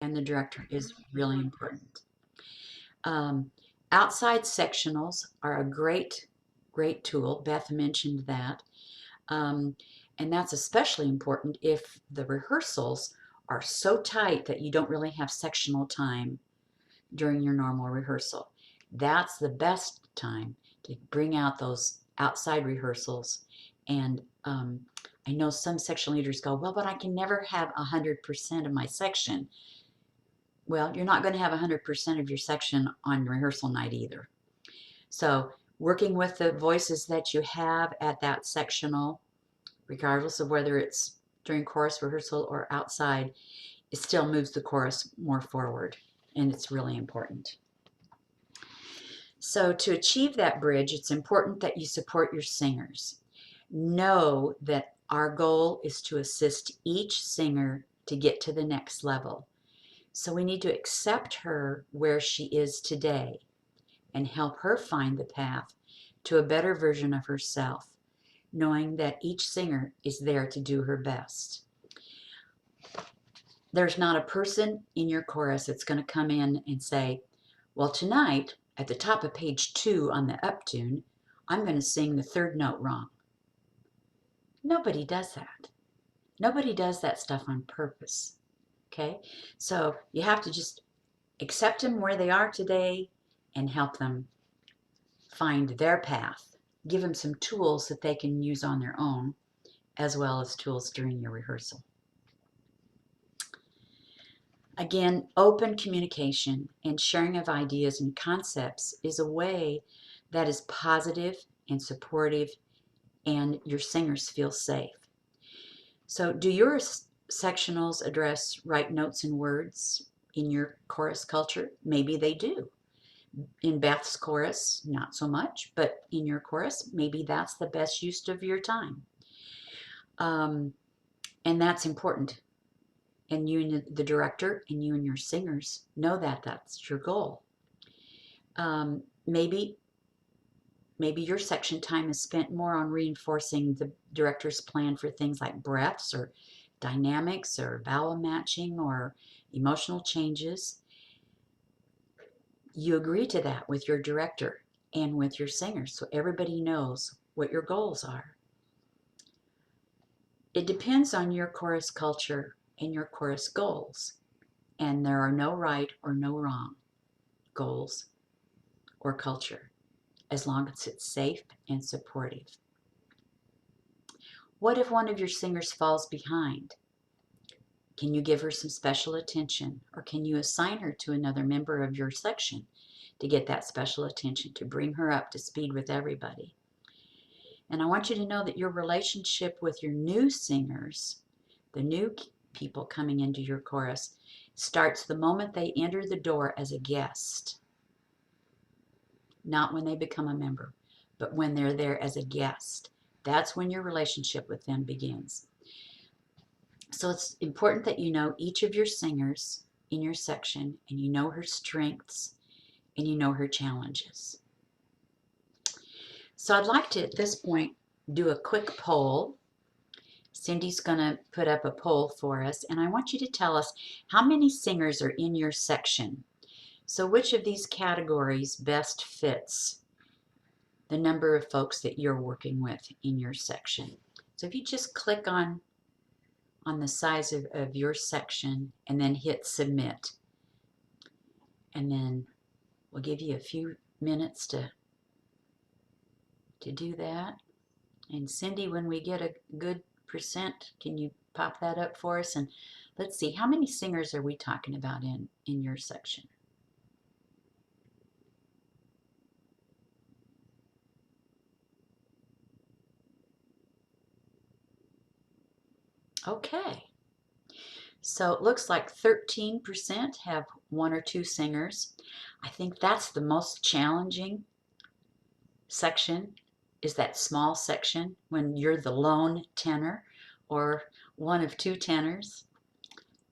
and the director is really important. Um, Outside sectionals are a great tool. Beth mentioned that. Um, and that's especially important if the rehearsals are so tight that you don't really have sectional time during your normal rehearsal. That's the best time to bring out those outside rehearsals. And I know some section leaders go, well, but I can never have 100% of my section. Well, you're not going to have 100% of your section on rehearsal night either. So working with the voices that you have at that sectional, regardless of whether it's during chorus rehearsal or outside, it still moves the chorus more forward, and it's really important. So to achieve that bridge, it's important that you support your singers. Know that our goal is to assist each singer to get to the next level. So we need to accept her where she is today and help her find the path to a better version of herself, knowing that each singer is there to do her best. There's not a person in your chorus that's going to come in and say, well, tonight, at the top of page 2 on the up tune, I'm going to sing the third note wrong. Nobody does that. Nobody does that stuff on purpose. Okay? So you have to just accept them where they are today and help them find their path. Give them some tools that they can use on their own, as well as tools during your rehearsal. Again, open communication and sharing of ideas and concepts is a way that is positive and supportive, and your singers feel safe. So do your sectionals address right notes and words in your chorus culture? Maybe they do. In Beth's chorus, not so much, but in your chorus, maybe that's the best use of your time. And that's important. And you and the director and you and your singers know that that's your goal. Maybe your section time is spent more on reinforcing the director's plan for things like breaths or dynamics or vowel matching or emotional changes. You agree to that with your director and with your singers so everybody knows what your goals are. It depends on your chorus culture and your chorus goals, and there are no right or no wrong goals or culture as long as it's safe and supportive. What if one of your singers falls behind? Can you give her some special attention, or can you assign her to another member of your section to get that special attention, to bring her up to speed with everybody? And I want you to know that your relationship with your new singers, the new people coming into your chorus, starts the moment they enter the door as a guest. Not when they become a member, but when they're there as a guest. That's when your relationship with them begins. So it's important that you know each of your singers in your section, and you know her strengths and you know her challenges. So I'd like to, at this point, do a quick poll. Cindy's going to put up a poll for us, and I want you to tell us how many singers are in your section. So which of these categories best fits the number of folks that you're working with in your section? So if you just click on the size of your section and then hit submit, and then we'll give you a few minutes to do that. And Cindy, when we get a good percent, can you pop that up for us? And let's see, how many singers are we talking about in your section? Okay, so it looks like 13% have one or two singers. I think that's the most challenging section, is that small section when you're the lone tenor or one of two tenors.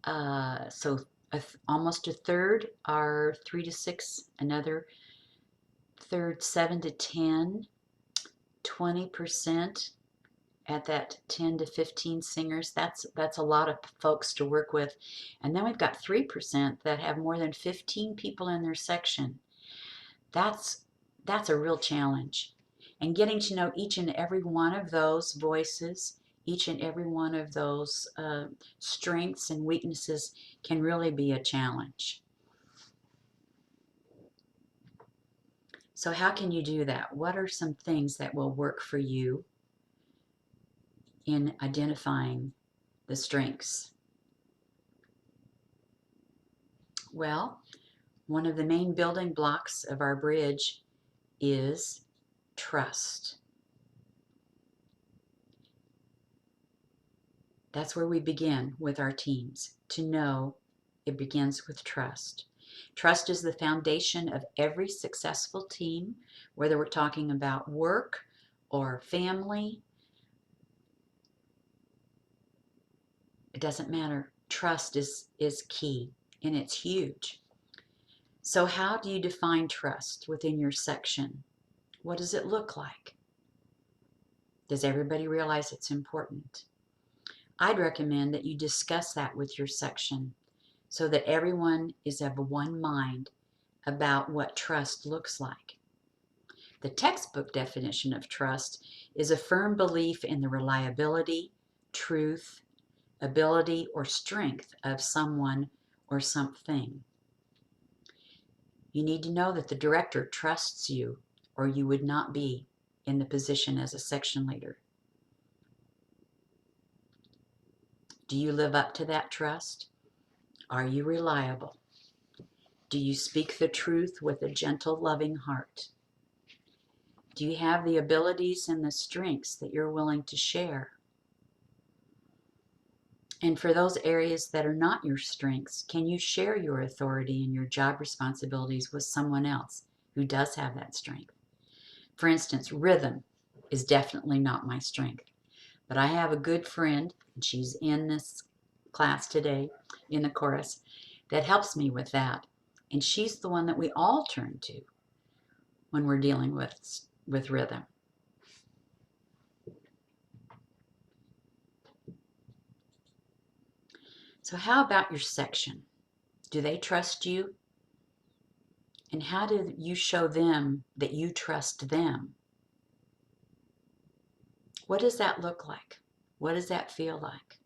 So almost a third are 3 to 6, another third 7 to 10, 20% at that 10 to 15 singers. That's a lot of folks to work with. And then we've got 3% that have more than 15 people in their section. That's a real challenge. And getting to know each and every one of those voices, each and every one of those strengths and weaknesses can really be a challenge. So how can you do that? What are some things that will work for you in identifying the strengths? Well, one of the main building blocks of our bridge is trust. That's where we begin with our teams. To know, it begins with trust. Trust is the foundation of every successful team, whether we're talking about work or family. It doesn't matter. Trust is key, and it's huge. So how do you define trust within your section? What does it look like? Does everybody realize it's important? I'd recommend that you discuss that with your section so that everyone is of one mind about what trust looks like. The textbook definition of trust is a firm belief in the reliability, truth, ability, or strength of someone or something. You need to know that the director trusts you, or you would not be in the position as a section leader. Do you live up to that trust? Are you reliable? Do you speak the truth with a gentle, loving heart? Do you have the abilities and the strengths that you're willing to share? And for those areas that are not your strengths, can you share your authority and your job responsibilities with someone else who does have that strength? For instance, rhythm is definitely not my strength, but I have a good friend, and she's in this class today in the chorus, that helps me with that. And she's the one that we all turn to when we're dealing with rhythm. So how about your section? Do they trust you? And how do you show them that you trust them? What does that look like? What does that feel like?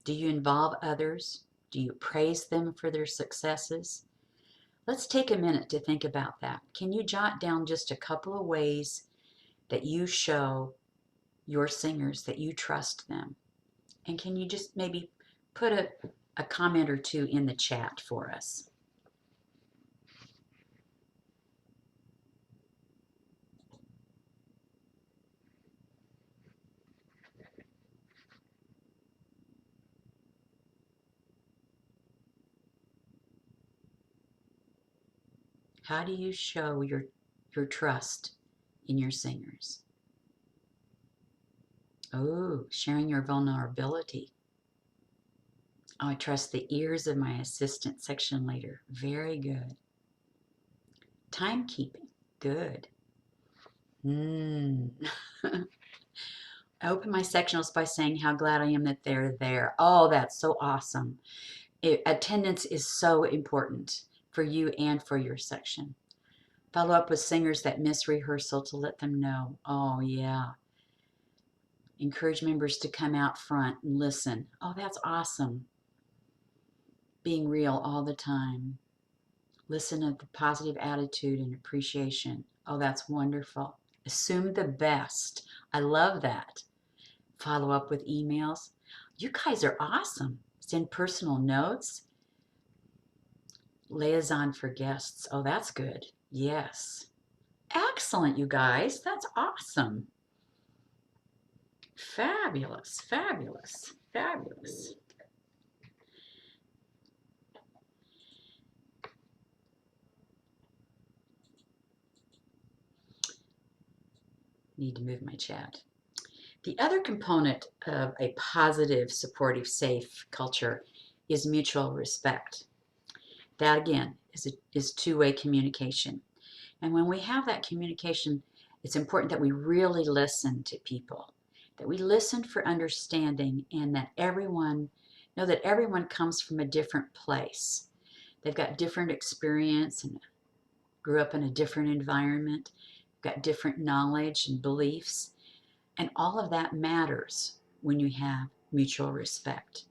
Do you involve others? Do you praise them for their successes? Let's take a minute to think about that. Can you jot down just a couple of ways that you show your singers that you trust them? And can you just maybe put a comment or two in the chat for us? How do you show your trust in your singers? Oh, sharing your vulnerability. Oh, I trust the ears of my assistant section leader. Very good. Timekeeping. Good. I open my sectionals by saying how glad I am that they're there. Oh, that's so awesome. Attendance is so important for you and for your section. Follow up with singers that miss rehearsal to let them know. Oh, yeah. Encourage members to come out front and listen. Oh, that's awesome. Being real all the time. Listen to the positive attitude and appreciation. Oh, that's wonderful. Assume the best. I love that. Follow up with emails. You guys are awesome. Send personal notes. Liaison for guests. Oh, that's good. Yes. Excellent, you guys. That's awesome. Fabulous, fabulous, fabulous. Need to move my chat. The other component of a positive, supportive, safe culture is mutual respect. That again is two-way communication. And when we have that communication, it's important that we really listen to people, that we listen for understanding, and that know that everyone comes from a different place. They've got different experience and grew up in a different environment, got different knowledge and beliefs, and all of that matters when you have mutual respect.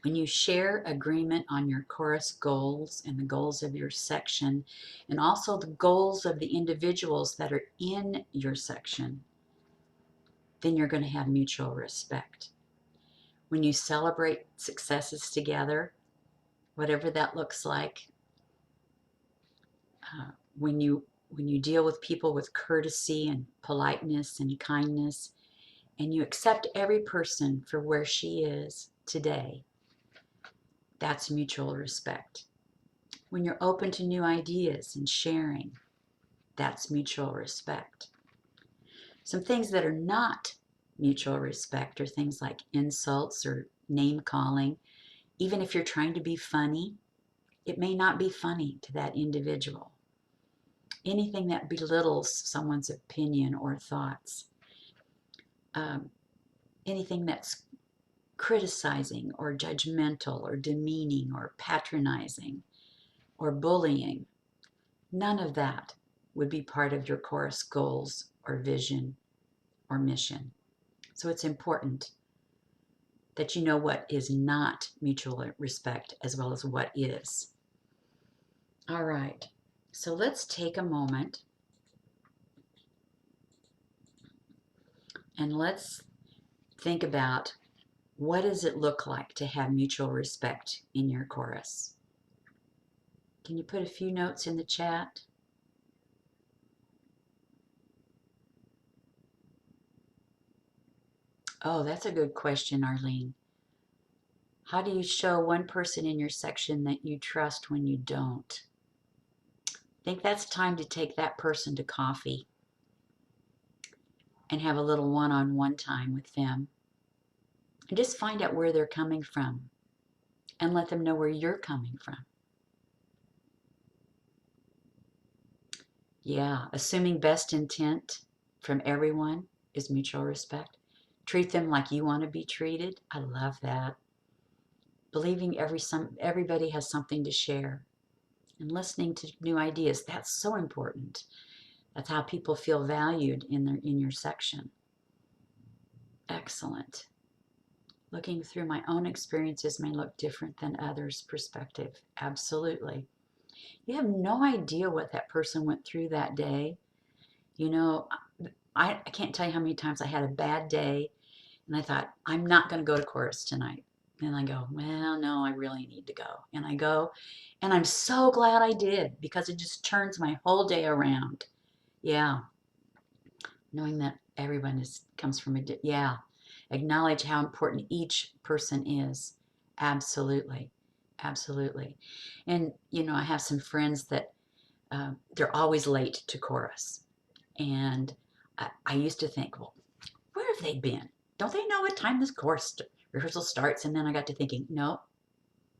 When you share agreement on your chorus goals and the goals of your section, and also the goals of the individuals that are in your section, then you're going to have mutual respect. When you celebrate successes together, whatever that looks like, when you deal with people with courtesy and politeness and kindness, and you accept every person for where she is today, that's mutual respect. When you're open to new ideas and sharing, that's mutual respect. Some things that are not mutual respect are things like insults or name calling. Even if you're trying to be funny, it may not be funny to that individual. Anything that belittles someone's opinion or thoughts, anything that's criticizing or judgmental or demeaning or patronizing or bullying, none of that would be part of your chorus goals or vision or mission. So it's important that you know what is not mutual respect as well as what is. All right, so let's take a moment and let's think about, what does it look like to have mutual respect in your chorus? Can you put a few notes in the chat? Oh, that's a good question, Arlene. How do you show one person in your section that you trust when you don't? I think that's time to take that person to coffee and have a little one-on-one time with them. And just find out where they're coming from and let them know where you're coming from. Yeah, assuming best intent from everyone is mutual respect. Treat them like you want to be treated. I love that. Believing everybody has something to share and listening to new ideas. That's so important. That's how people feel valued in your section. Excellent. Looking through my own experiences may look different than others' perspective. Absolutely. You have no idea what that person went through that day. You know, I can't tell you how many times I had a bad day and I thought, I'm not going to go to chorus tonight. And I go, well, no, I really need to go. And I go, and I'm so glad I did, because it just turns my whole day around. Yeah. Knowing that everyone comes from yeah. Acknowledge how important each person is. Absolutely. Absolutely. And, you know, I have some friends that they're always late to chorus. And I used to think, well, where have they been? Don't they know what time this chorus rehearsal starts? And then I got to thinking, no,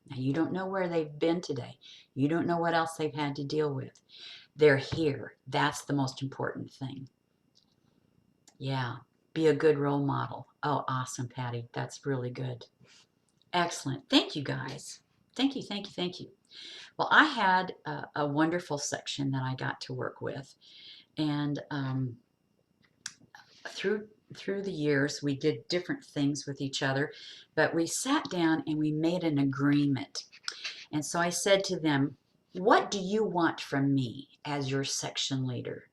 now you don't know where they've been today. You don't know what else they've had to deal with. They're here. That's the most important thing. Yeah. Be a good role model. Oh, awesome, Patty. That's really good. Excellent. Thank you, guys. Thank you, thank you, thank you. Well, I had a wonderful section that I got to work with. And through the years, we did different things with each other, but we sat down and we made an agreement. And so I said to them, what do you want from me as your section leader?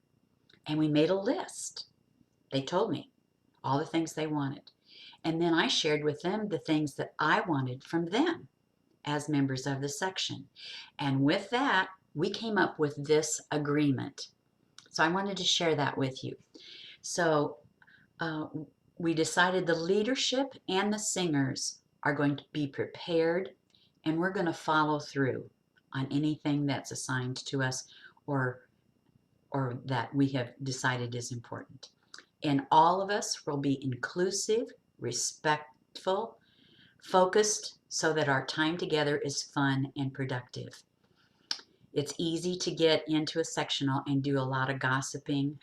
And we made a list. They told me all the things they wanted. And then I shared with them the things that I wanted from them as members of the section. And with that, we came up with this agreement. So I wanted to share that with you. So we decided the leadership and the singers are going to be prepared, and we're going to follow through on anything that's assigned to us or that we have decided is important. And all of us will be inclusive, respectful, focused, so that our time together is fun and productive. It's easy to get into a sectional and do a lot of gossiping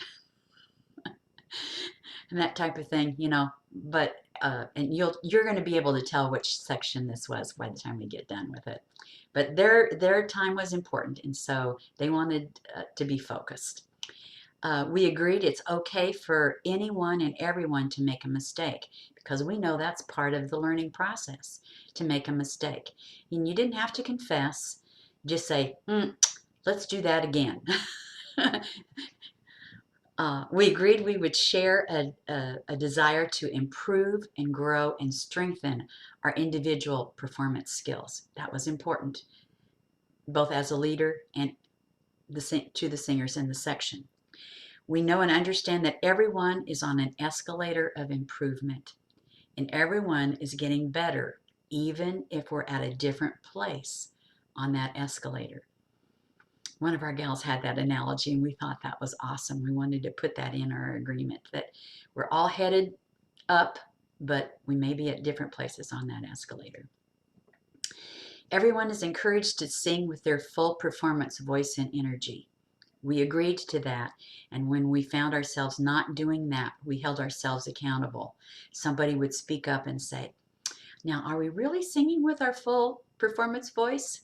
and that type of thing, you know. But and you're going to be able to tell which section this was by the time we get done with it. But their time was important, and so they wanted to be focused. We agreed it's okay for anyone and everyone to make a mistake because we know that's part of the learning process, to make a mistake. And you didn't have to confess, just say, let's do that again. We agreed we would share a desire to improve and grow and strengthen our individual performance skills. That was important, both as a leader and to the singers in the section. We know and understand that everyone is on an escalator of improvement, and everyone is getting better, even if we're at a different place on that escalator. One of our gals had that analogy, and we thought that was awesome. We wanted to put that in our agreement, that we're all headed up, but we may be at different places on that escalator. Everyone is encouraged to sing with their full performance voice and energy. We agreed to that, and when we found ourselves not doing that, we held ourselves accountable. Somebody would speak up and say, now, are we really singing with our full performance voice?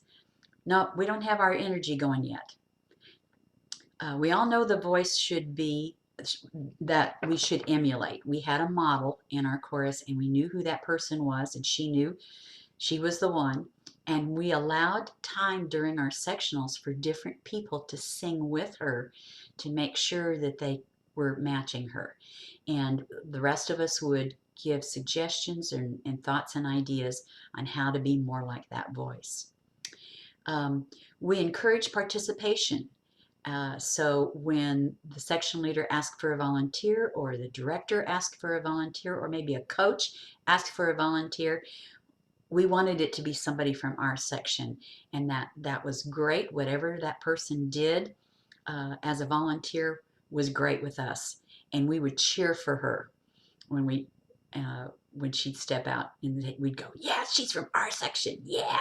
No, we don't have our energy going yet. We all know the voice should be that we should emulate. We had a model in our chorus, and we knew who that person was, and she knew she was the one. And we allowed time during our sectionals for different people to sing with her to make sure that they were matching her. And the rest of us would give suggestions and thoughts and ideas on how to be more like that voice. We encourage participation. So when the section leader asked for a volunteer, or the director asked for a volunteer, or maybe a coach asked for a volunteer, we wanted it to be somebody from our section, and that was great. Whatever that person did as a volunteer was great with us, and we would cheer for her when she'd step out, and we'd go, yeah, she's from our section, yeah.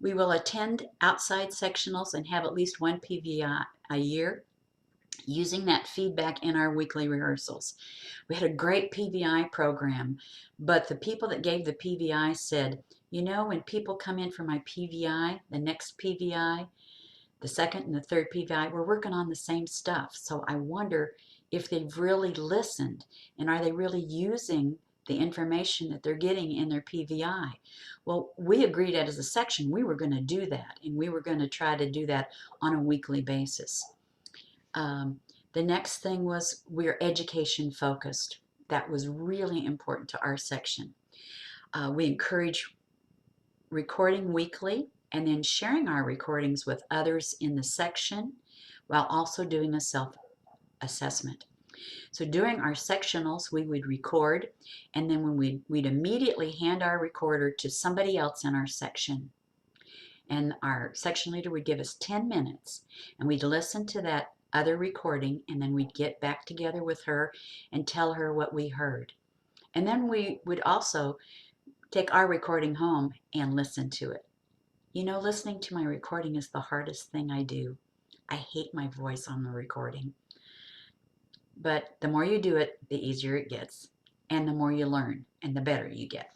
We will attend outside sectionals and have at least one PVI a year, using that feedback in our weekly rehearsals. We had a great PVI program, but the people that gave the PVI said, you know, when people come in for my PVI, the next PVI, the second and the third PVI, we're working on the same stuff. So I wonder if they've really listened, and are they really using the information that they're getting in their PVI? Well, we agreed as a section we were going to do that, and we were going to try to do that on a weekly basis. The next thing was we're education focused. That was really important to our section. We encourage recording weekly and then sharing our recordings with others in the section while also doing a self-assessment. So during our sectionals, we would record, and then when we'd immediately hand our recorder to somebody else in our section. And our section leader would give us 10 minutes, and we'd listen to that other recording, and then we'd get back together with her and tell her what we heard. And then we would also take our recording home and listen to it. You know, listening to my recording is the hardest thing I do. I hate my voice on the recording. But the more you do it, the easier it gets, and the more you learn, and the better you get.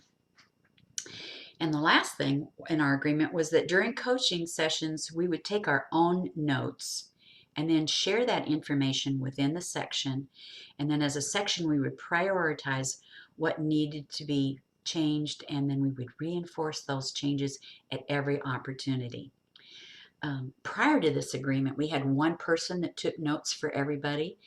And the last thing in our agreement was that during coaching sessions, we would take our own notes and then share that information within the section. And then as a section, we would prioritize what needed to be changed, and then we would reinforce those changes at every opportunity. Prior to this agreement, we had one person that took notes for everybody.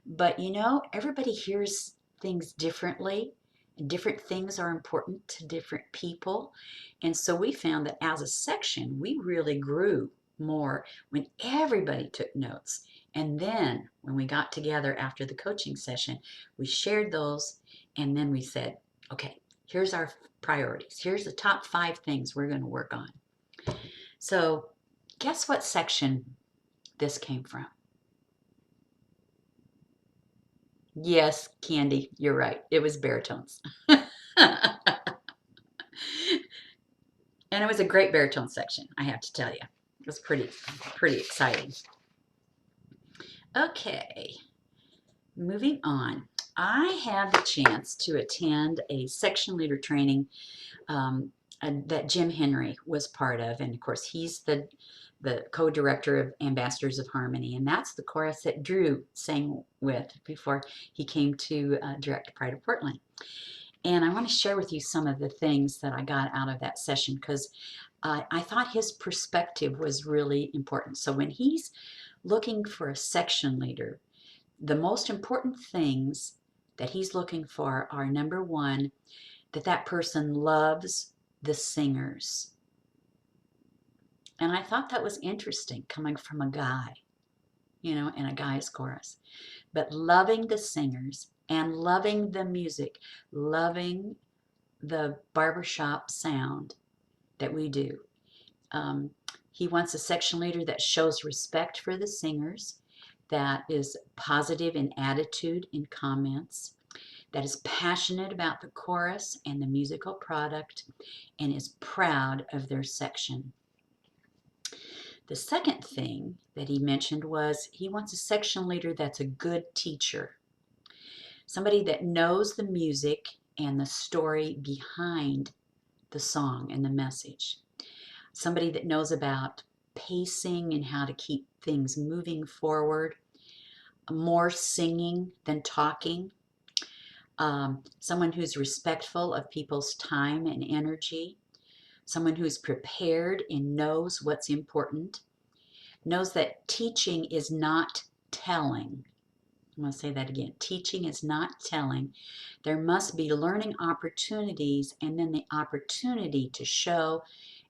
But you know, everybody hears things differently, and different things are important to different people. And so we found that as a section, we really grew more when everybody took notes. And then when we got together after the coaching session, we shared those, and then we said, okay, here's our priorities. Here's the top 5 things we're going to work on. So guess what section this came from? Yes, Candy, you're right. It was baritones. And it was a great baritone section, I have to tell you. It was pretty exciting. Okay. moving on. I had the chance to attend a section leader training that Jim Henry was part of, and of course he's the co-director of Ambassadors of Harmony, and that's the chorus that Drew sang with before he came to direct Pride of Portland. And I want to share with you some of the things that I got out of that session because I thought his perspective was really important. So when he's looking for a section leader, the most important things that he's looking for are, number one, that person loves the singers. And I thought that was interesting coming from a guy, in a guy's chorus. But loving the singers and loving the music, loving the barbershop sound that we do. He wants a section leader that shows respect for the singers, that is positive in attitude in comments, that is passionate about the chorus and the musical product, and is proud of their section. The second thing that he mentioned was he wants a section leader that's a good teacher, somebody that knows the music and the story behind the song and the message, somebody that knows about pacing and how to keep things moving forward, more singing than talking, someone who's respectful of people's time and energy, someone who's prepared and knows what's important, knows that teaching is not telling. I'm going to say that again. Teaching is not telling. There must be learning opportunities and then the opportunity to show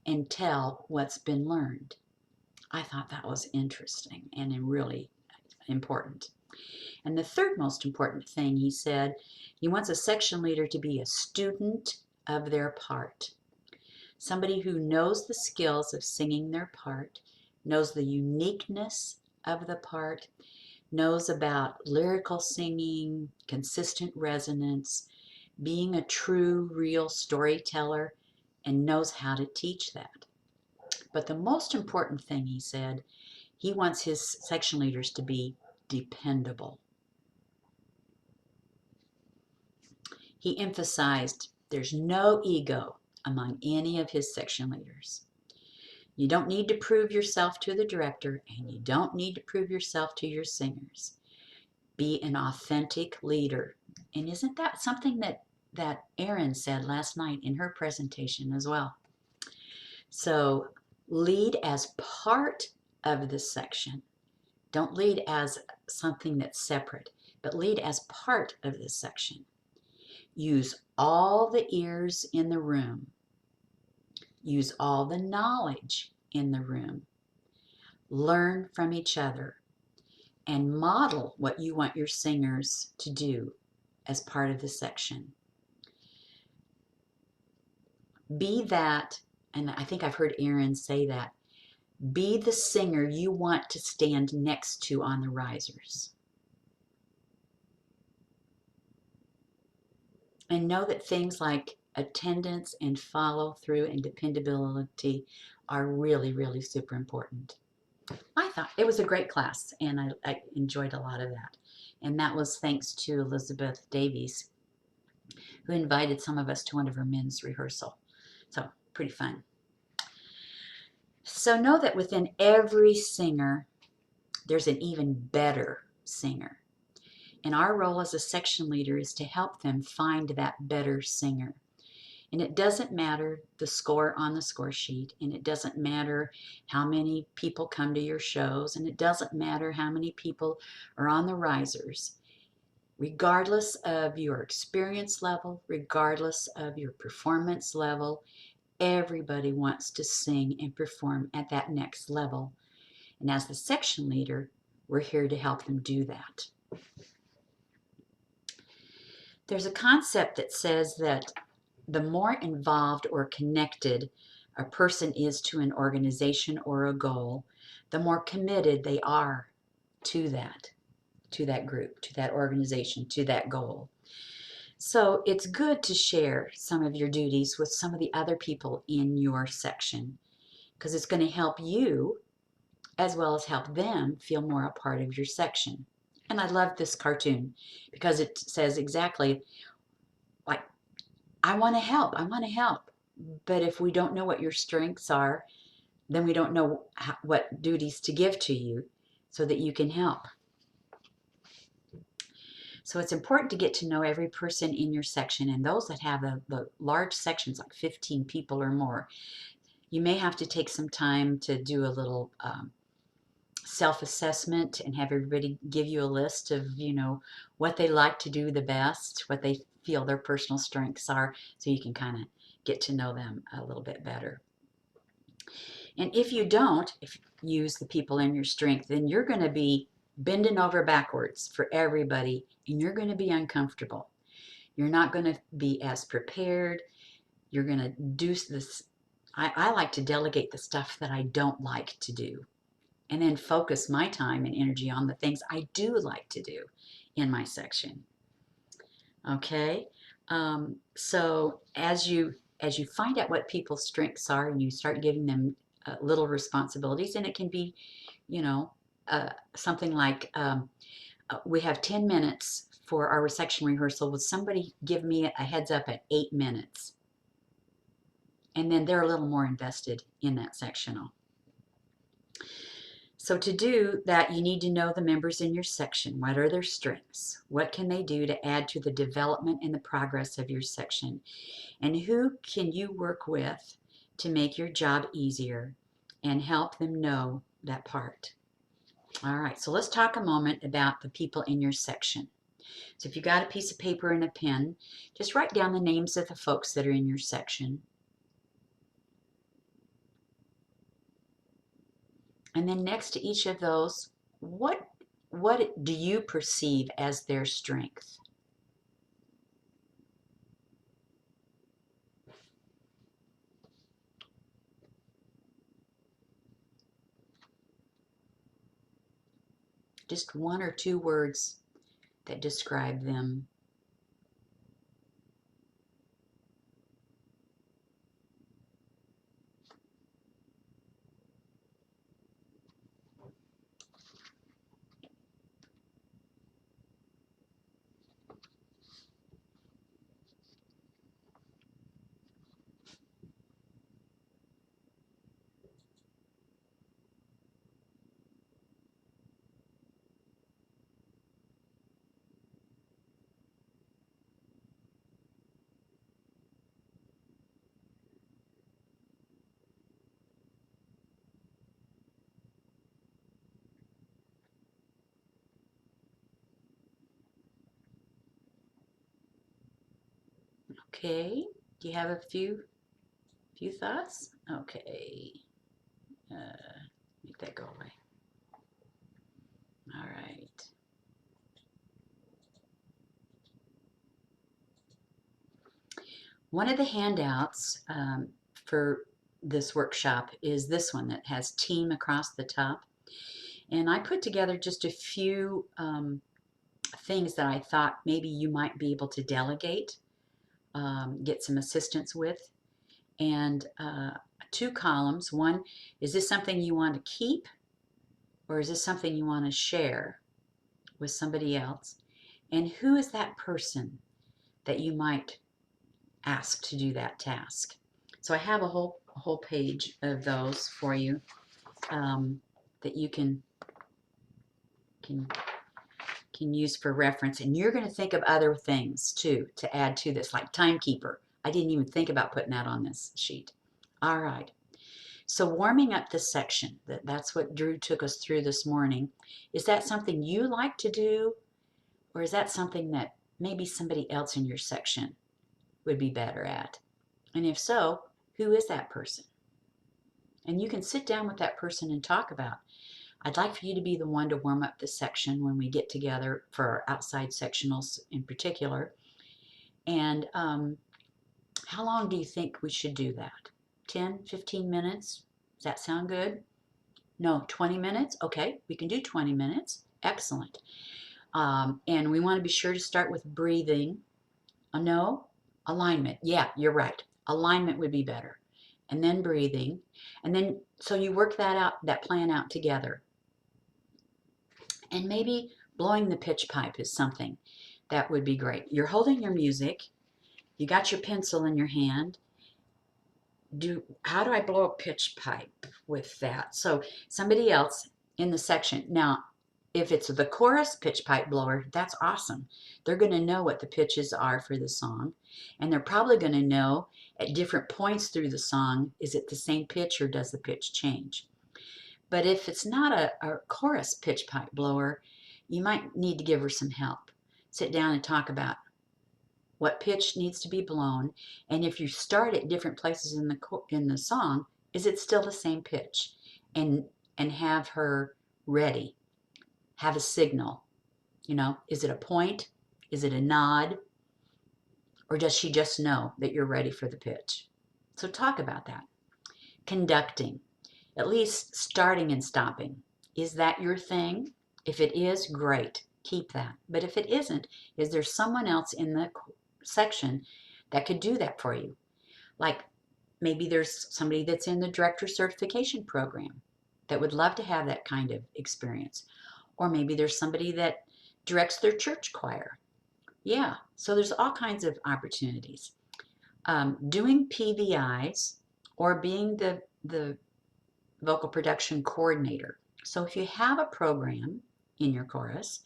and tell what's been learned. I thought that was interesting and really important. And the third most important thing he said, he wants a section leader to be a student of their part. Somebody who knows the skills of singing their part, knows the uniqueness of the part, knows about lyrical singing, consistent resonance, being a true, real storyteller, and knows how to teach that. But the most important thing, he said, he wants his section leaders to be dependable. He emphasized there's no ego among any of his section leaders. You don't need to prove yourself to the director, and you don't need to prove yourself to your singers. Be an authentic leader. And isn't that something that Erin said last night in her presentation as well? So lead as part of the section. Don't lead as something that's separate, but lead as part of the section. Use all the ears in the room. Use all the knowledge in the room. Learn from each other and model what you want your singers to do as part of the section. Be that, and I think I've heard Erin say that, be the singer you want to stand next to on the risers. And know that things like attendance and follow through and dependability are really, really super important. I thought it was a great class, and I enjoyed a lot of that. And that was thanks to Elizabeth Davies, who invited some of us to one of her men's rehearsal. So pretty fun. So know that within every singer, there's an even better singer. And our role as a section leader is to help them find that better singer. And it doesn't matter the score on the score sheet, and it doesn't matter how many people come to your shows, and it doesn't matter how many people are on the risers. Regardless of your experience level, regardless of your performance level, everybody wants to sing and perform at that next level. And as the section leader, we're here to help them do that. There's a concept that says that the more involved or connected a person is to an organization or a goal, the more committed they are to that group, to that organization, to that goal. So it's good to share some of your duties with some of the other people in your section, because it's going to help you as well as help them feel more a part of your section. And I love this cartoon because it says exactly like, I want to help, I want to help. But if we don't know what your strengths are, then we don't know what duties to give to you so that you can help. So it's important to get to know every person in your section, and those that have the large sections, like 15 people or more, you may have to take some time to do a little self-assessment and have everybody give you a list of, what they like to do the best, what they feel their personal strengths are, so you can kind of get to know them a little bit better. And if you don't, if you use the people in your strength, then you're going to be bending over backwards for everybody, and you're going to be uncomfortable. You're not going to be as prepared. You're going to do this. I like to delegate the stuff that I don't like to do, and then focus my time and energy on the things I do like to do in my section. Okay, so as you find out what people's strengths are, and you start giving them little responsibilities, and it can be, you know, something like we have 10 minutes for our section rehearsal. Would somebody give me a heads up at 8 minutes? And then they're a little more invested in that sectional. So to do that, you need to know the members in your section. What are their strengths? What can they do to add to the development and the progress of your section? And who can you work with to make your job easier and help them know that part? All right, so let's talk a moment about the people in your section. So if you got a piece of paper and a pen, just write down the names of the folks that are in your section. And then next to each of those, what do you perceive as their strength? Just one or two words that describe them. Okay, do you have a few thoughts? Okay, make that go away. All right. One of the handouts for this workshop is this one that has team across the top. And I put together just a few things that I thought maybe you might be able to delegate, get some assistance with. And two columns. One, is this something you want to keep, or is this something you want to share with somebody else? And who is that person that you might ask to do that task? So I have a whole page of those for you that you can use for reference. And you're going to think of other things too to add to this, like timekeeper. I didn't even think about putting that on this sheet. All right. So warming up this section, that's what Drew took us through this morning. Is that something you like to do, or is that something that maybe somebody else in your section would be better at? And if so, who is that person? And you can sit down with that person and talk about, I'd like for you to be the one to warm up this section when we get together for our outside sectionals in particular. And how long do you think we should do that? 10, 15 minutes? Does that sound good? No, 20 minutes? Okay, we can do 20 minutes. Excellent. And we want to be sure to start with breathing. No, alignment. Yeah, you're right. Alignment would be better. And then breathing. And then, so you work that out, that plan out together. And maybe blowing the pitch pipe is something that would be great. You're holding your music, you got your pencil in your hand. How do I blow a pitch pipe with that? So somebody else in the section. Now, if it's the chorus pitch pipe blower, that's awesome. They're going to know what the pitches are for the song, and they're probably going to know at different points through the song, is it the same pitch or does the pitch change? But if it's not a chorus pitch pipe blower, you might need to give her some help. Sit down and talk about what pitch needs to be blown, and if you start at different places in the song, is it still the same pitch? And have her ready. Have a signal. Is it a point? Is it a nod? Or does she just know that you're ready for the pitch? So talk about that. Conducting. At least starting and stopping. Is that your thing? If it is, great. Keep that. But if it isn't, is there someone else in the section that could do that for you? Like maybe there's somebody that's in the director certification program that would love to have that kind of experience. Or maybe there's somebody that directs their church choir. Yeah, so there's all kinds of opportunities. Doing PVIs or being the vocal production coordinator. So if you have a program in your chorus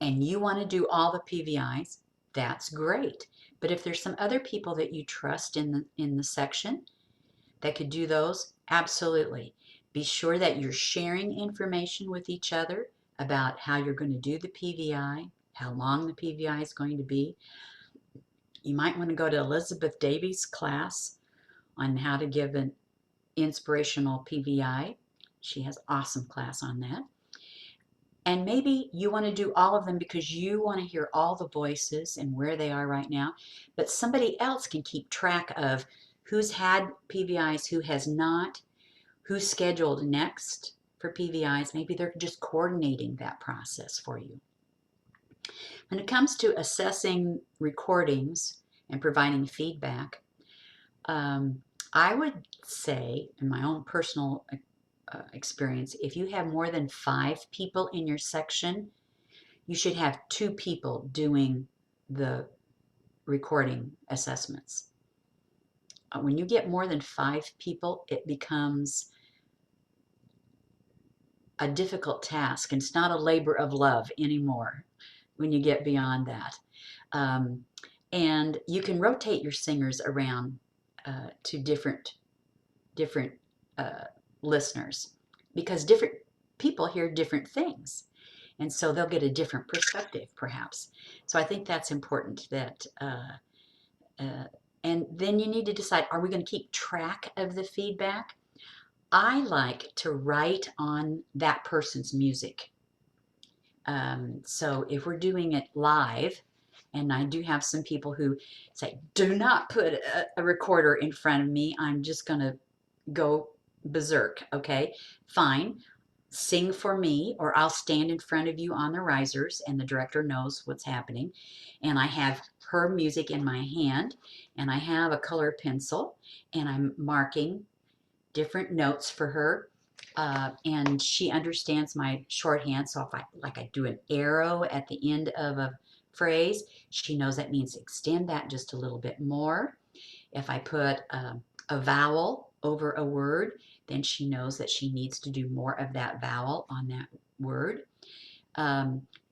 and you want to do all the PVIs, that's great. But if there's some other people that you trust in the section that could do those, absolutely. Be sure that you're sharing information with each other about how you're going to do the PVI, how long the PVI is going to be. You might want to go to Elizabeth Davies' class on how to give an inspirational PVI. She has awesome class on that. And maybe you want to do all of them because you want to hear all the voices and where they are right now, but somebody else can keep track of who's had PVIs, who has not, who's scheduled next for PVIs. Maybe they're just coordinating that process for you. When it comes to assessing recordings and providing feedback, I would say, in my own personal experience, if you have more than 5 people in your section, you should have 2 people doing the recording assessments. When you get more than 5 people, it becomes a difficult task, and it's not a labor of love anymore when you get beyond that. And you can rotate your singers around to different listeners, because different people hear different things, and so they'll get a different perspective perhaps. So I think that's important. That and then you need to decide, are we going to keep track of the feedback? I like to write on that person's music. So if we're doing it live, and I do have some people who say, do not put a recorder in front of me, I'm just going to go berserk. Okay, fine. Sing for me, or I'll stand in front of you on the risers and the director knows what's happening. And I have her music in my hand, and I have a color pencil, and I'm marking different notes for her. And she understands my shorthand. So if I do an arrow at the end of a phrase, she knows that means extend that just a little bit more. If I put a vowel over a word, then she knows that she needs to do more of that vowel on that word.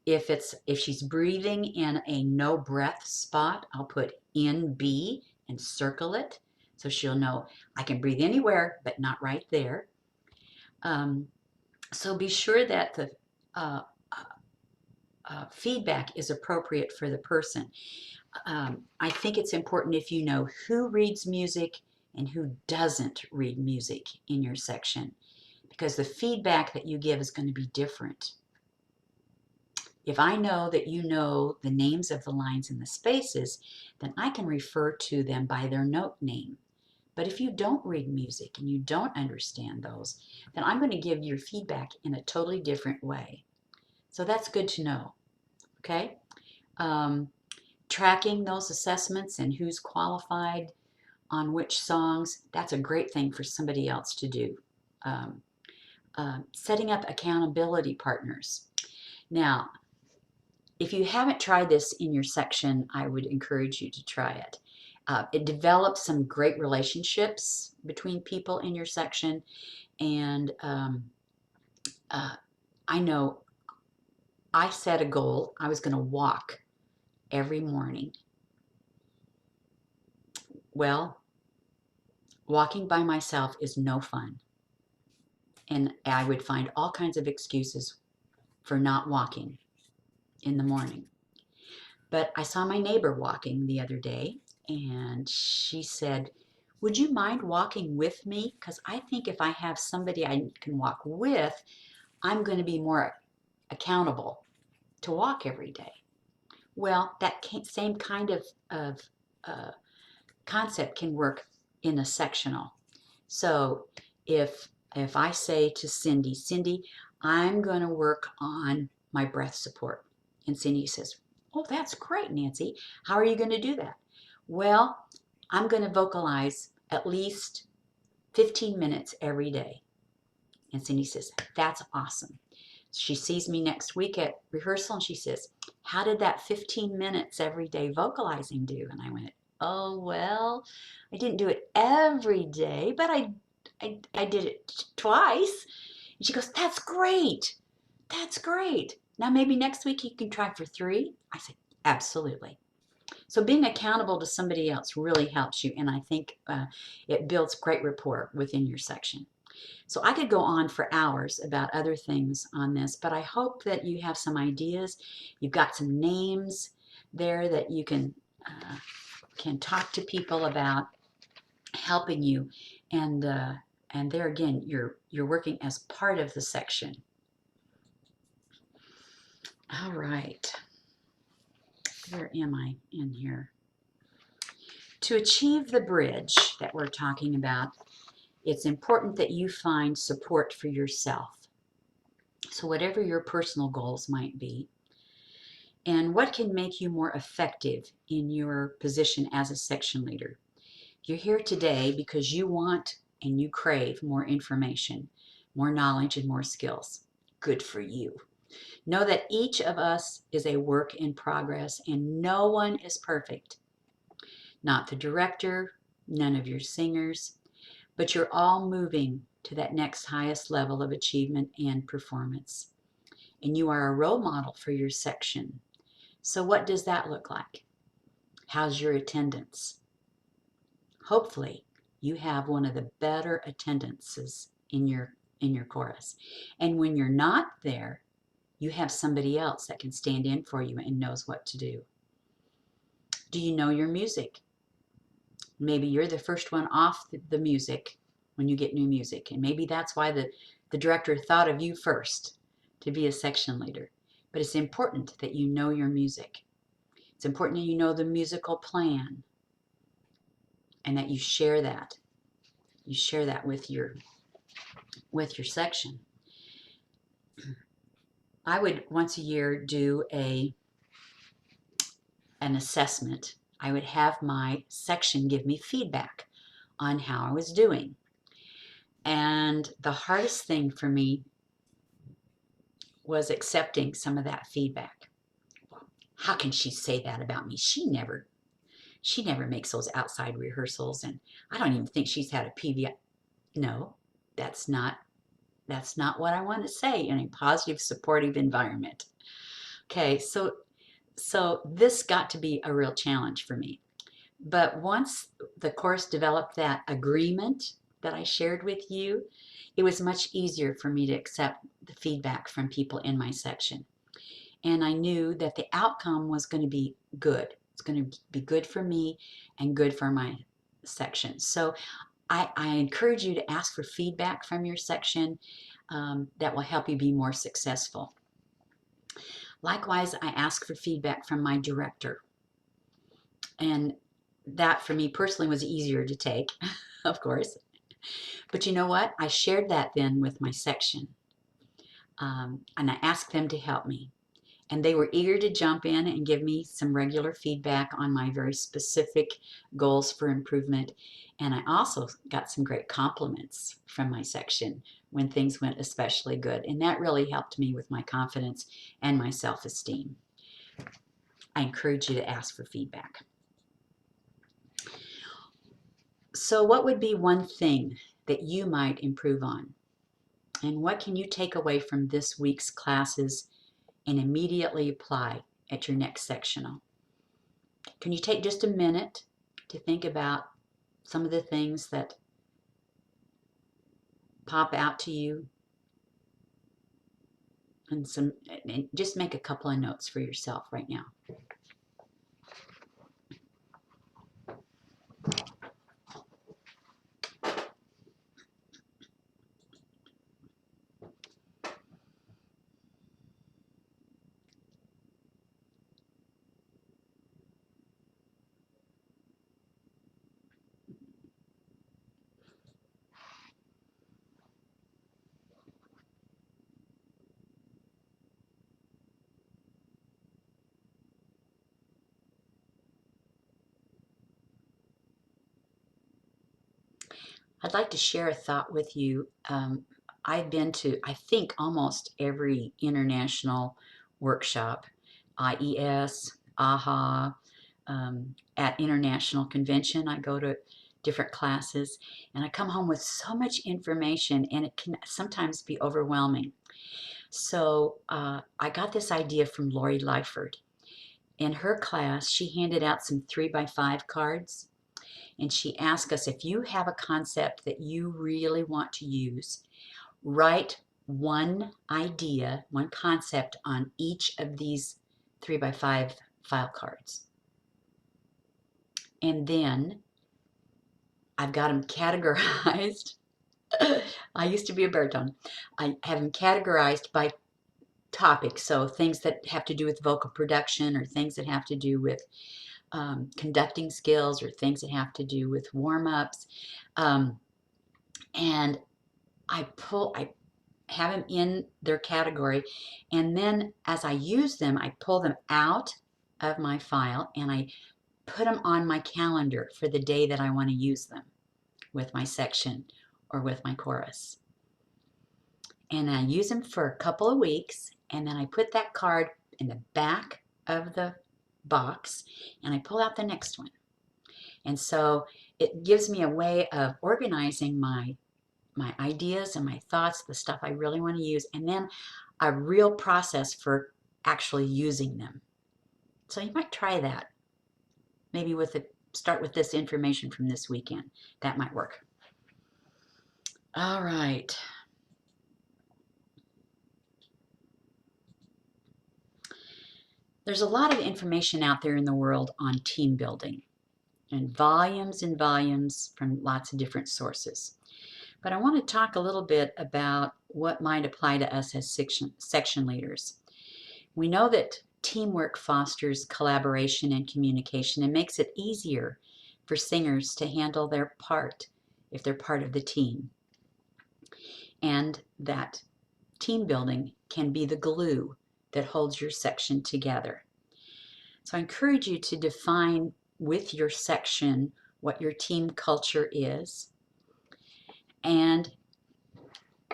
If she's breathing in a no breath spot, I'll put NB and circle it, so she'll know I can breathe anywhere but not right there. So be sure that the feedback is appropriate for the person. I think it's important if you know who reads music and who doesn't read music in your section, because the feedback that you give is going to be different. If I know that you know the names of the lines and the spaces, then I can refer to them by their note name. But if you don't read music and you don't understand those, then I'm going to give your feedback in a totally different way. So that's good to know. Okay? Tracking those assessments and who's qualified on which songs, that's a great thing for somebody else to do. Setting up accountability partners. Now, if you haven't tried this in your section, I would encourage you to try it. It develops some great relationships between people in your section, and I know I set a goal. I was going to walk every morning. Well, walking by myself is no fun, and I would find all kinds of excuses for not walking in the morning. But I saw my neighbor walking the other day, and she said, "Would you mind walking with me? Because I think if I have somebody I can walk with, I'm going to be more accountable to walk every day." Well, that same kind of uh, concept can work in a sectional. So if I say to Cindy, "Cindy, I'm going to work on my breath support," and Cindy says, "Oh, that's great, Nancy. How are you going to do that?" "Well, I'm going to vocalize at least 15 minutes every day." And Cindy says, "That's awesome." She sees me next week at rehearsal and she says, "How did that 15 minutes every day vocalizing do?" And I went, "Oh, well, I didn't do it every day, but I did it twice." And she goes, "That's great. That's great. Now maybe next week you can try for 3." I said, "Absolutely." So being accountable to somebody else really helps you, and I think it builds great rapport within your section. So I could go on for hours about other things on this, but I hope that you have some ideas. You've got some names there that you can talk to people about helping you, and there again, you're working as part of the section. All right, where am I in here? To achieve the bridge that we're talking about, it's important that you find support for yourself. So whatever your personal goals might be, and what can make you more effective in your position as a section leader. You're here today because you want and you crave more information, more knowledge, and more skills. Good for you. Know that each of us is a work in progress and no one is perfect. Not the director, none of your singers, but you're all moving to that next highest level of achievement and performance. And you are a role model for your section. So what does that look like? How's your attendance? Hopefully, you have one of the better attendances in your chorus. And when you're not there, you have somebody else that can stand in for you and knows what to do. Do you know your music? Maybe you're the first one off the music when you get new music, and maybe that's why the director thought of you first to be a section leader. But it's important that you know your music. It's important that you know the musical plan and that you share that. You share that with your section. I would once a year do an assessment. I would have my section give me feedback on how I was doing. And the hardest thing for me was accepting some of that feedback. How can she say that about me? She never makes those outside rehearsals, and I don't even think she's had a PVI. No, that's not what I want to say in a positive, supportive environment. Okay, so this got to be a real challenge for me. But once the course developed that agreement that I shared with you, it was much easier for me to accept the feedback from people in my section. And I knew that the outcome was going to be good. It's going to be good for me and good for my section. So I encourage you to ask for feedback from your section that will help you be more successful. Likewise, I ask for feedback from my director. And that for me personally was easier to take, of course. But you know what? I shared that then with my section. And I asked them to help me. And they were eager to jump in and give me some regular feedback on my very specific goals for improvement. And I also got some great compliments from my section when things went especially good. And that really helped me with my confidence and my self-esteem. I encourage you to ask for feedback. So what would be one thing that you might improve on? And what can you take away from this week's classes and immediately apply at your next sectional? Can you take just a minute to think about some of the things that pop out to you and just make a couple of notes for yourself right now. I'd like to share a thought with you. I've been to, I think, almost every international workshop, IES, AHA, at international convention. I go to different classes and I come home with so much information, and it can sometimes be overwhelming. So I got this idea from Lori Lyford. In her class, she handed out some 3x5 cards, and she asked us, if you have a concept that you really want to use, write one idea, one concept on each of these 3x5 file cards. And then I've got them categorized. I used to be a baritone. I have them categorized by topic. So things that have to do with vocal production, or things that have to do with conducting skills, or things that have to do with warm-ups. And I have them in their category, and then as I use them, I pull them out of my file and I put them on my calendar for the day that I want to use them with my section or with my chorus. And I use them for a couple of weeks, and then I put that card in the back of the box and I pull out the next one. And so it gives me a way of organizing my ideas and my thoughts, the stuff I really want to use, and then a real process for actually using them. So you might try that. Maybe start with this information from this weekend. That might work. All right. There's a lot of information out there in the world on team building, and volumes from lots of different sources. But I want to talk a little bit about what might apply to us as section leaders. We know that teamwork fosters collaboration and communication and makes it easier for singers to handle their part if they're part of the team. And that team building can be the glue that holds your section together. So I encourage you to define with your section what your team culture is. And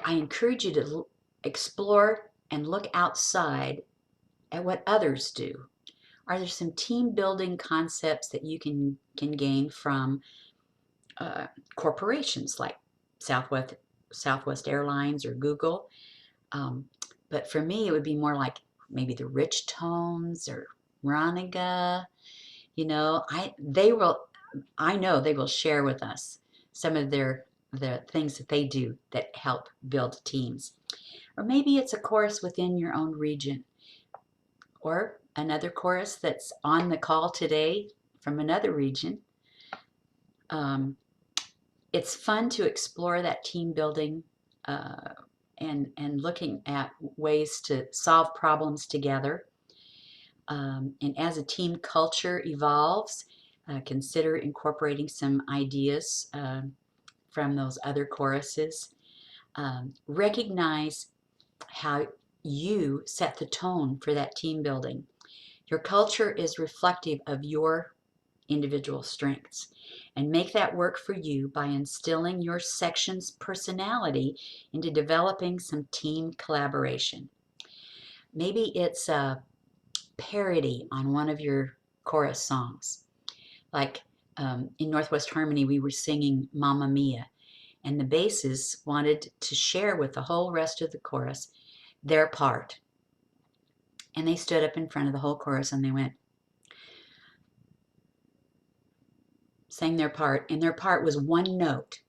I encourage you to explore and look outside at what others do. Are there some team building concepts that you can gain from corporations like Southwest Airlines or Google? But for me, it would be more like maybe the Rich Tones or Roniga. You know, I know they will share with us some of the things that they do that help build teams. Or maybe it's a chorus within your own region, or another chorus that's on the call today from another region. It's fun to explore that team building and looking at ways to solve problems together. And as a team culture evolves, consider incorporating some ideas from those other choruses. Recognize how you set the tone for that team building. Your culture is reflective of your individual strengths, and make that work for you by instilling your section's personality into developing some team collaboration. Maybe it's a parody on one of your chorus songs. Like in Northwest Harmony, we were singing Mamma Mia, and the basses wanted to share with the whole rest of the chorus their part. And they stood up in front of the whole chorus and they sang their part, and their part was one note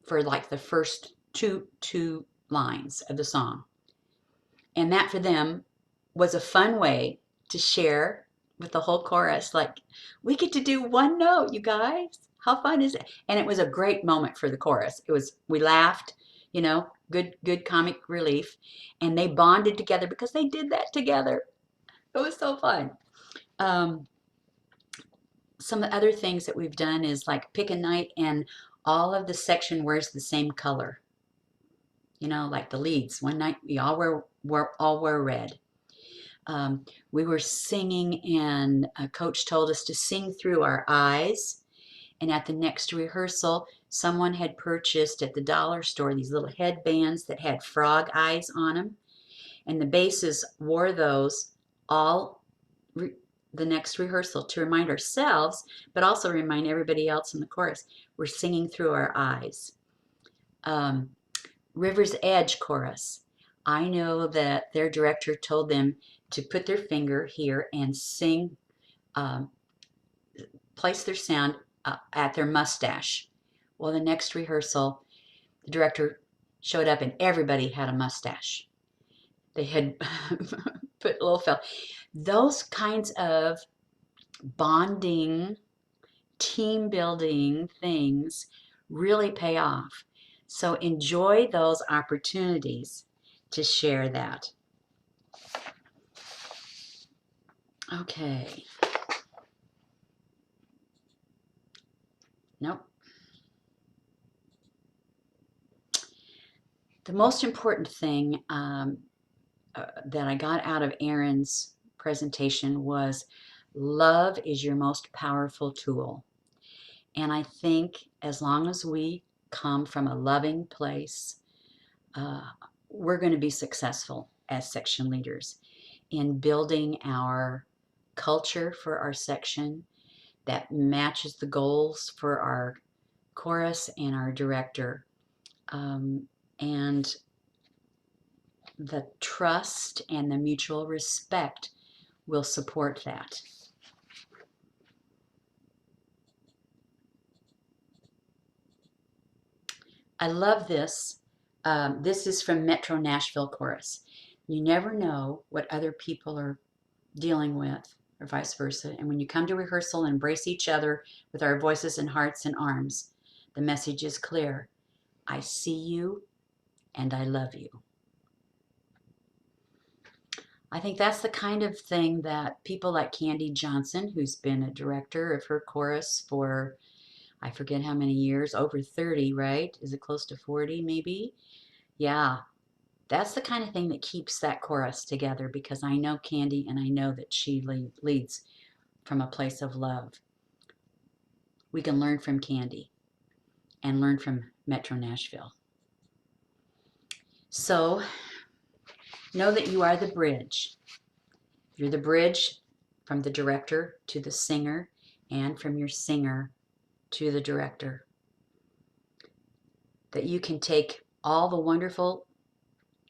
for like the first two lines of the song. And that for them was a fun way to share with the whole chorus, like, we get to do one note, you guys. How fun is it? And it was a great moment for the chorus. We laughed, good comic relief, and they bonded together because they did that together. It was so fun. Some of the other things that we've done is like pick a night and all of the section wears the same color. Like the leads. One night we all wear red. We were singing and a coach told us to sing through our eyes. And at the next rehearsal, someone had purchased at the dollar store these little headbands that had frog eyes on them. And the basses wore those all the next rehearsal to remind ourselves, but also remind everybody else in the chorus, we're singing through our eyes. River's Edge chorus. I know that their director told them to put their finger here and sing, place their sound at their mustache. Well, the next rehearsal, the director showed up and everybody had a mustache. They had put a little felt. Those kinds of bonding, team building things really pay off. So enjoy those opportunities to share that. Okay. Nope. The most important thing that I got out of Erin's presentation was love is your most powerful tool. And I think as long as we come from a loving place, we're going to be successful as section leaders in building our culture for our section that matches the goals for our chorus and our director. And the trust and the mutual respect will support that. I love this. This is from Metro Nashville Chorus. You never know what other people are dealing with, or vice versa. And when you come to rehearsal and embrace each other with our voices and hearts and arms, the message is clear. I see you and I love you. I think that's the kind of thing that people like Candy Johnson, who's been a director of her chorus for, I forget how many years, over 30, right? Is it close to 40 maybe? Yeah, that's the kind of thing that keeps that chorus together, because I know Candy and I know that she leads from a place of love. We can learn from Candy and learn from Metro Nashville. So know that you are the bridge. You're the bridge from the director to the singer, and from your singer to the director. That you can take all the wonderful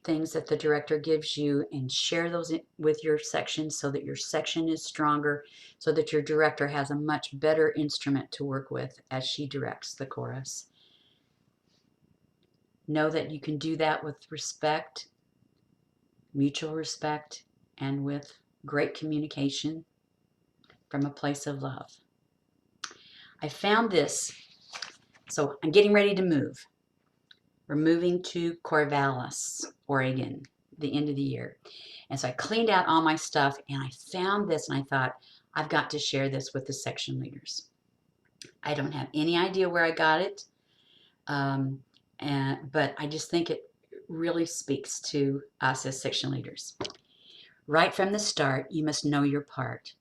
things that the director gives you and share those with your section so that your section is stronger, so that your director has a much better instrument to work with as she directs the chorus. Know that you can do that with respect, mutual respect, and with great communication from a place of love. I found this, so I'm getting ready to move. We're moving to Corvallis, Oregon, the end of the year. And so I cleaned out all my stuff and I found this and I thought, I've got to share this with the section leaders. I don't have any idea where I got it, but I just think it really speaks to us as section leaders. Right from the start, you must know your part.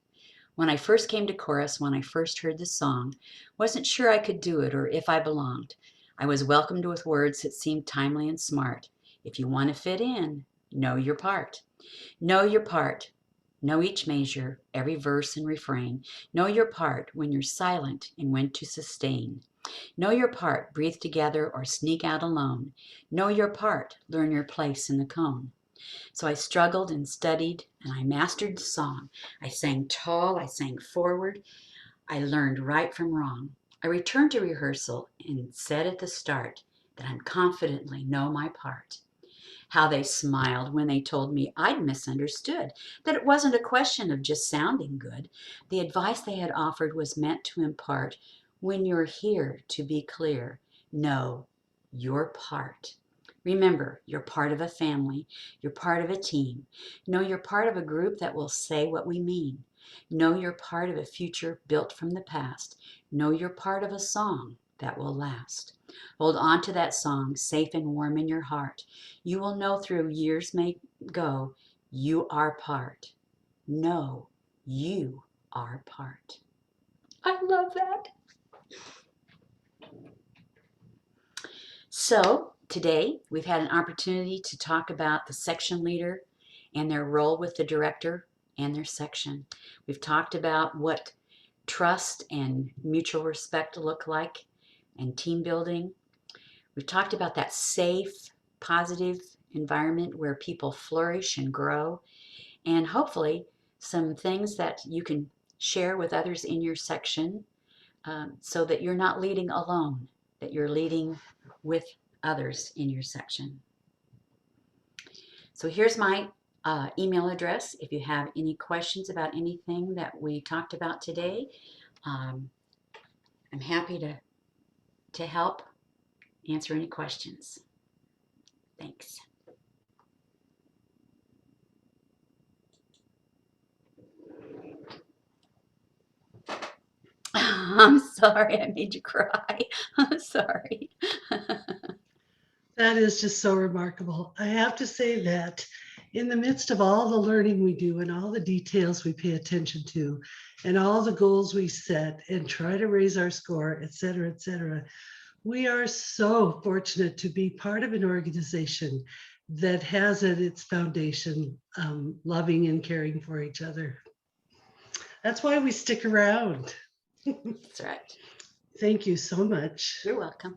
When I first came to chorus, when I first heard the song, wasn't sure I could do it or if I belonged. I was welcomed with words that seemed timely and smart. If you want to fit in, know your part. Know your part. Know each measure, every verse and refrain. Know your part when you're silent and when to sustain. Know your part, breathe together or sneak out alone. Know your part, learn your place in the cone. So I struggled and studied and I mastered the song. I sang tall, I sang forward, I learned right from wrong. I returned to rehearsal and said at the start that I confidently know my part. How they smiled when they told me I'd misunderstood, that it wasn't a question of just sounding good. The advice they had offered was meant to impart, when you're here, to be clear, know your part. Remember, you're part of a family, you're part of a team. Know you're part of a group that will say what we mean. Know you're part of a future built from the past. Know you're part of a song that will last. Hold on to that song, safe and warm in your heart. You will know through years may go, you are part. Know you are part. I love that. So today we've had an opportunity to talk about the section leader and their role with the director and their section. We've talked about what trust and mutual respect look like and team building. We've talked about that safe, positive environment where people flourish and grow, and hopefully some things that you can share with others in your section, so that you're not leading alone, that you're leading with others in your section. So here's my email address. If you have any questions about anything that we talked about today, I'm happy to help answer any questions. Thanks. I'm sorry I made you cry. I'm sorry. That is just so remarkable. I have to say that in the midst of all the learning we do and all the details we pay attention to and all the goals we set and try to raise our score, et cetera, we are so fortunate to be part of an organization that has at its foundation loving and caring for each other. That's why we stick around. That's right. Thank you so much. You're welcome.